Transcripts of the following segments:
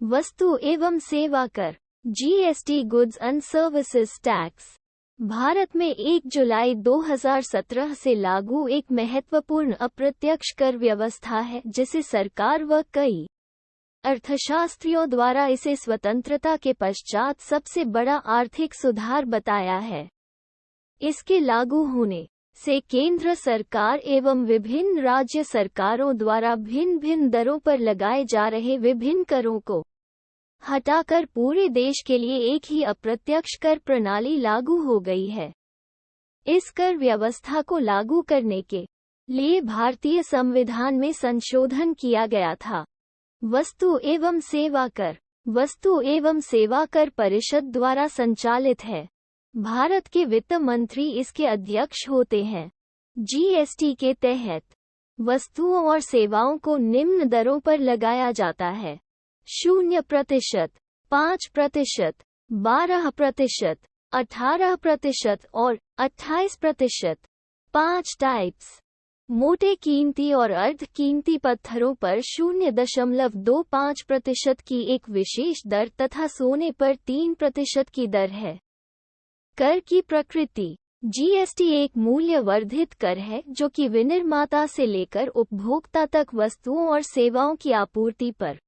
वस्तु एवं सेवा कर GST goods and services tax Bharat में 1 जुलाई 2017 से लागू एक महत्वपूर्ण अप्रत्यक्ष कर व्यवस्था है जिसे सरकार व कई अर्थशास्त्रियों द्वारा इसे स्वतंत्रता के पश्चात सबसे बड़ा आर्थिक सुधार बताया है। इसके लागू होने से केंद्र सरकार एवं विभिन्न राज्य सरकारों द्वारा भिन्न भिन्न दरों पर लगाए जा रहे विभिन्न करों को हटाकर पूरे देश के लिए एक ही अप्रत्यक्ष कर प्रणाली लागू हो गई है। इस कर व्यवस्था को लागू करने के लिए भारतीय संविधान में संशोधन किया गया था। वस्तु एवं सेवा कर परिषद द्वारा संचालित है। भारत के वित्त मंत्री इसके अध्यक्ष होते हैं। जीएसटी के तहत वस्तुओं और सेवाओं को निम्न दरों पर लगाया जाता है: 0%, 5%, 12%, 18% और 28%। 5 टाइप्स: मोटे कीमती और अर्ध कीमती पत्थरों पर 0.25% की एक विशेष दर तथा सोने पर 3% की दर है। कर की प्रकृति: जीएसटी एक मूल्य वर्धित कर है जो कि विनिर्माता से लेकर उपभोक्ता तक वस्तुओं और सेवाओं की आपूर्ति पर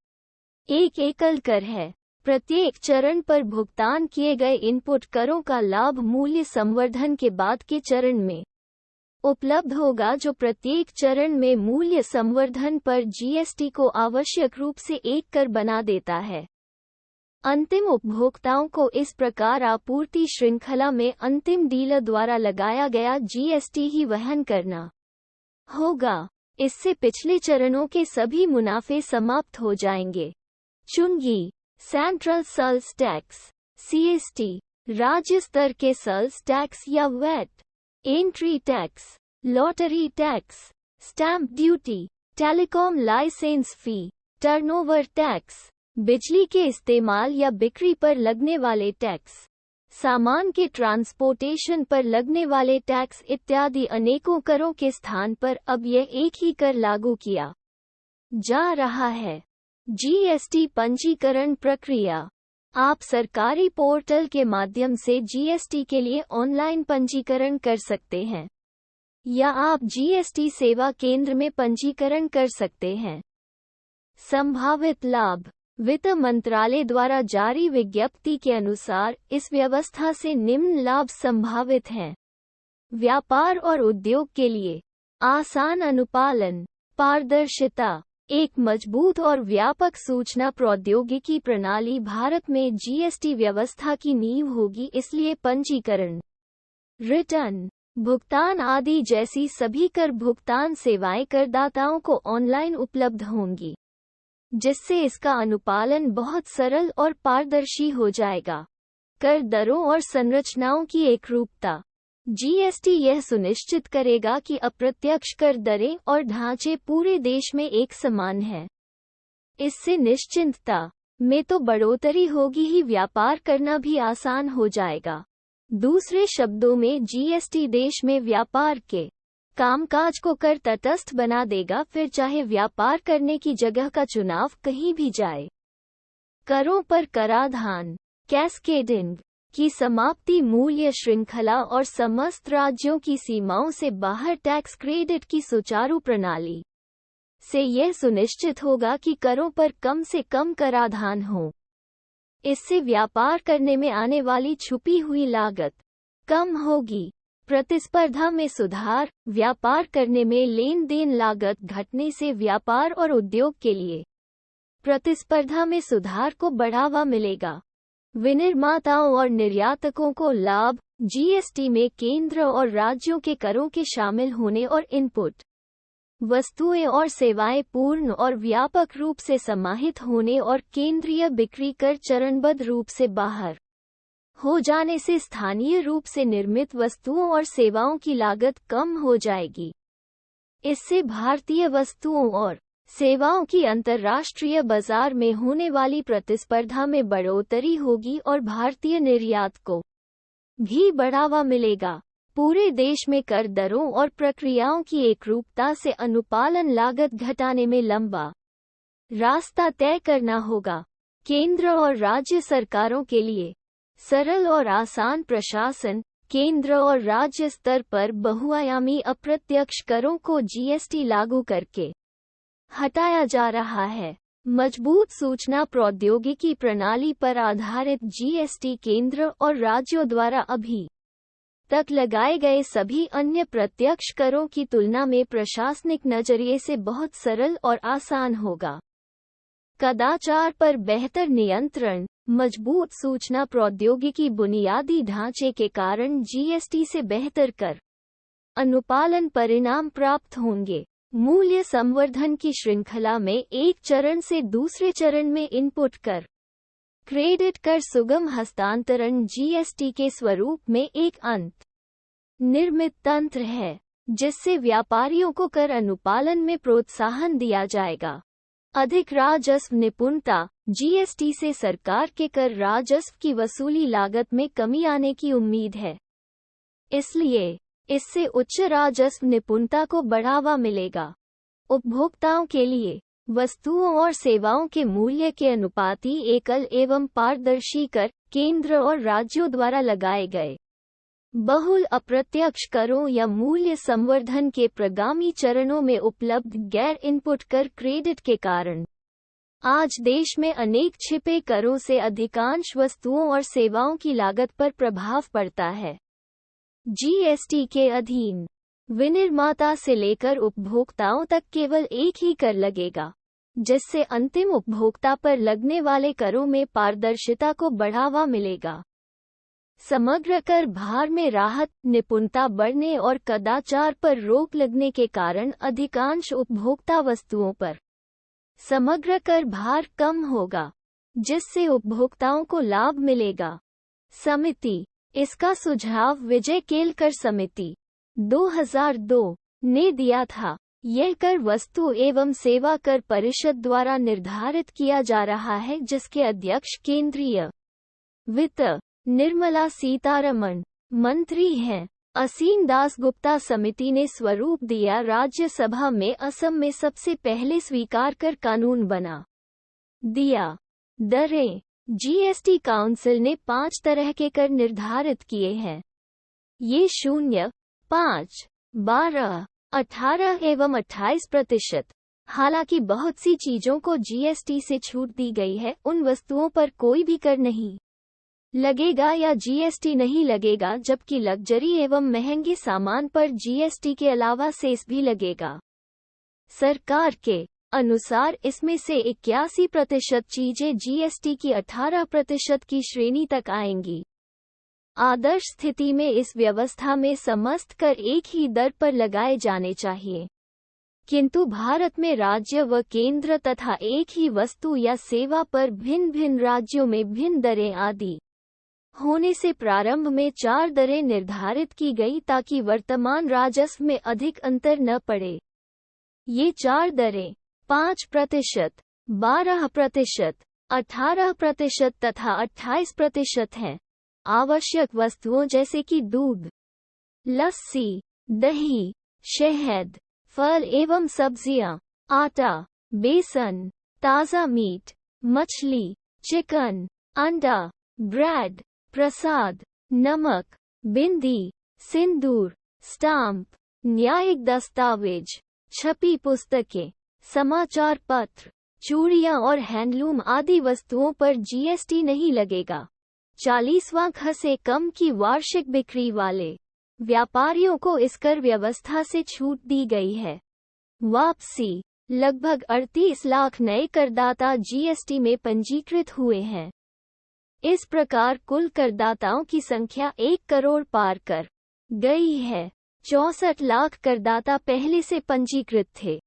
एक एकल कर है। प्रत्येक चरण पर भुगतान किए गए इनपुट करों का लाभ मूल्य संवर्धन के बाद के चरण में उपलब्ध होगा, जो प्रत्येक चरण में मूल्य संवर्धन पर जीएसटी को आवश्यक रूप से एक कर बना देता है। अंतिम उपभोक्ताओं को इस प्रकार आपूर्ति श्रृंखला में अंतिम डीलर द्वारा लगाया गया जीएसटी ही वहन करना होगा। इससे पिछले चरणों के सभी मुनाफे समाप्त हो जाएंगे। चुंगी सेंट्रल सेल्स टैक्स सीएसटी, राज्य स्तर के सेल्स टैक्स या VAT, entry tax, lottery tax, stamp duty, telecom licence fee, turnover tax, बिजली के इस्तेमाल या बिक्री पर लगने वाले टैक्स, सामान के ट्रांसपोर्टेशन पर लगने वाले टैक्स इत्यादि अनेकों करों के स्थान पर अब यह एक ही कर लागू किया जा रहा है। जीएसटी पंजीकरण प्रक्रिया: आप सरकारी पोर्टल के माध्यम से जीएसटी के लिए ऑनलाइन पंजीकरण कर सकते हैं या आप जीएसटी सेवा केंद्र में पंजीकरण कर सकते हैं। संभावित लाभ: वित्त मंत्रालय द्वारा जारी विज्ञप्ति के अनुसार इस व्यवस्था से निम्न लाभ संभावित हैं। व्यापार और उद्योग के लिए आसान अनुपालन, पारदर्शिता, एक मजबूत और व्यापक सूचना प्रौद्योगिकी प्रणाली भारत में जीएसटी व्यवस्था की नींव होगी। इसलिए पंजीकरण, रिटर्न भुगतान आदि जैसी सभी कर भुगतान सेवाएं करदाताओं को ऑनलाइन उपलब्ध होंगी, जिससे इसका अनुपालन बहुत सरल और पारदर्शी हो जाएगा। कर दरों और संरचनाओं की एकरूपता: जीएसटी यह सुनिश्चित करेगा कि अप्रत्यक्ष कर दरें और ढांचे पूरे देश में एक समान हैं। इससे निश्चितता में तो बढ़ोतरी होगी ही, व्यापार करना भी आसान हो जाएगा। दूसरे शब्दों में जीएसटी देश में व्यापार के कामकाज को कर तटस्थ बना देगा, फिर चाहे व्यापार करने की जगह का चुनाव कहीं भी जाए। करों पर कराधान, कैस्केडिंग की समाप्ति, मूल्य श्रृंखला और समस्त राज्यों की सीमाओं से बाहर टैक्स क्रेडिट की सुचारू प्रणाली से यह सुनिश्चित होगा कि करों पर कम से कम कराधान हो। इससे व्यापार करने में आने वाली छुपी हुई लागत कम होगी। प्रतिस्पर्धा में सुधार: व्यापार करने में लेन देन लागत घटने से व्यापार और उद्योग के लिए प्रतिस्पर्धा में सुधार को बढ़ावा मिलेगा। विनिर्माताओं और निर्यातकों को लाभ: जीएसटी में केंद्र और राज्यों के करों के शामिल होने और इनपुट वस्तुएं और सेवाएं पूर्ण और व्यापक रूप से समाहित होने और केंद्रीय बिक्री कर चरणबद्ध रूप से बाहर हो जाने से स्थानीय रूप से निर्मित वस्तुओं और सेवाओं की लागत कम हो जाएगी। इससे भारतीय वस्तुओं और सेवाओं की अंतर्राष्ट्रीय बाजार में होने वाली प्रतिस्पर्धा में बढ़ोतरी होगी और भारतीय निर्यात को भी बढ़ावा मिलेगा। पूरे देश में कर दरों और प्रक्रियाओं की एकरूपता से अनुपालन लागत घटाने में लंबा रास्ता तय करना होगा। केंद्र और राज्य सरकारों के लिए सरल और आसान प्रशासन। केंद्र और राज्य स्तर पर बहुआयामी अप्रत्यक्ष करों को जीएसटी लागू करके हटाया जा रहा है। मजबूत सूचना प्रौद्योगिकी प्रणाली पर आधारित जीएसटी केंद्र और राज्यों द्वारा अभी तक लगाए गए सभी अन्य प्रत्यक्ष करों की तुलना में प्रशासनिक नजरिए से बहुत सरल और आसान होगा। कदाचार पर बेहतर नियंत्रण। मजबूत सूचना प्रौद्योगिकी बुनियादी ढांचे के कारण जीएसटी से बेहतर कर अनुपालन परिणाम प्राप्त होंगे। मूल्य संवर्धन की श्रृंखला में एक चरण से दूसरे चरण में इनपुट कर क्रेडिट कर सुगम हस्तांतरण जीएसटी के स्वरूप में एक अंत निर्मित तंत्र है, जिससे व्यापारियों को कर अनुपालन में प्रोत्साहन दिया जाएगा। अधिक राजस्व निपुणता। जीएसटी से सरकार के कर राजस्व की वसूली लागत में कमी आने की उम्मीद है, इसलिए इससे उच्च राजस्व निपुणता को बढ़ावा मिलेगा। उपभोक्ताओं के लिए वस्तुओं और सेवाओं के मूल्य के अनुपाती एकल एवं पारदर्शी कर। केंद्र और राज्यों द्वारा लगाए गए बहुल अप्रत्यक्ष करों या मूल्य संवर्धन के प्रगामी चरणों में उपलब्ध गैर इनपुट कर क्रेडिट के कारण आज देश में अनेक छिपे करों से अधिकांश वस्तुओं और सेवाओं की लागत पर प्रभाव पड़ता है। जीएसटी के अधीन विनिर्माता से लेकर उपभोक्ताओं तक केवल एक ही कर लगेगा, जिससे अंतिम उपभोक्ता पर लगने वाले करों में पारदर्शिता को बढ़ावा मिलेगा। समग्र कर भार में राहत। निपुणता बढ़ने और कदाचार पर रोक लगने के कारण अधिकांश उपभोक्ता वस्तुओं पर समग्र कर भार कम होगा, जिससे उपभोक्ताओं को लाभ मिलेगा। समिति। इसका सुझाव विजय केलकर समिति 2002 ने दिया था। यह कर वस्तु एवं सेवा कर परिषद द्वारा निर्धारित किया जा रहा है, जिसके अध्यक्ष केंद्रीय वित्त निर्मला सीतारमण मंत्री हैं। असीम दास गुप्ता समिति ने स्वरूप दिया। राज्यसभा में असम में सबसे पहले स्वीकार कर कानून बना दिया। दरें। जीएसटी काउंसिल ने 5 तरह के कर निर्धारित किए हैं। ये 0, 5, 12, 18 एवं 28%। हालांकि बहुत सी चीजों को जीएसटी से छूट दी गई है। उन वस्तुओं पर कोई भी कर नहीं लगेगा या जीएसटी नहीं लगेगा, जबकि लग्जरी एवं महंगे सामान पर जीएसटी के अलावा सेस भी लगेगा। सरकार के अनुसार इसमें से 81% चीजें जीएसटी की 18% की श्रेणी तक आएंगी। आदर्श स्थिति में इस व्यवस्था में समस्त कर एक ही दर पर लगाए जाने चाहिए, किंतु भारत में राज्य व केंद्र तथा एक ही वस्तु या सेवा पर भिन्न भिन्न राज्यों में भिन्न दरें आदि होने से प्रारंभ में 4 दरें निर्धारित की गई, ताकि वर्तमान राजस्व में अधिक अंतर न पड़े। ये 4 दरें 5%, 12%, 18% तथा 28% हैं। आवश्यक वस्तुओं जैसे कि दूध, लस्सी, दही, शहद, फल एवं सब्जियां, आटा, बेसन, ताज़ा मीट, मछली, चिकन, अंडा, ब्रेड, प्रसाद, नमक, बिंदी, सिंदूर, स्टाम्प, न्यायिक दस्तावेज, छपी पुस्तकें, समाचार पत्र, चूड़ियां और हैंडलूम आदि वस्तुओं पर जीएसटी नहीं लगेगा। 40वां ख से कम की वार्षिक बिक्री वाले व्यापारियों को इस कर व्यवस्था से छूट दी गई है। वापसी। लगभग 38 लाख नए करदाता जीएसटी में पंजीकृत हुए हैं। इस प्रकार कुल करदाताओं की संख्या 1 करोड़ पार कर गई है। 64 लाख करदाता पहले से पंजीकृत थे।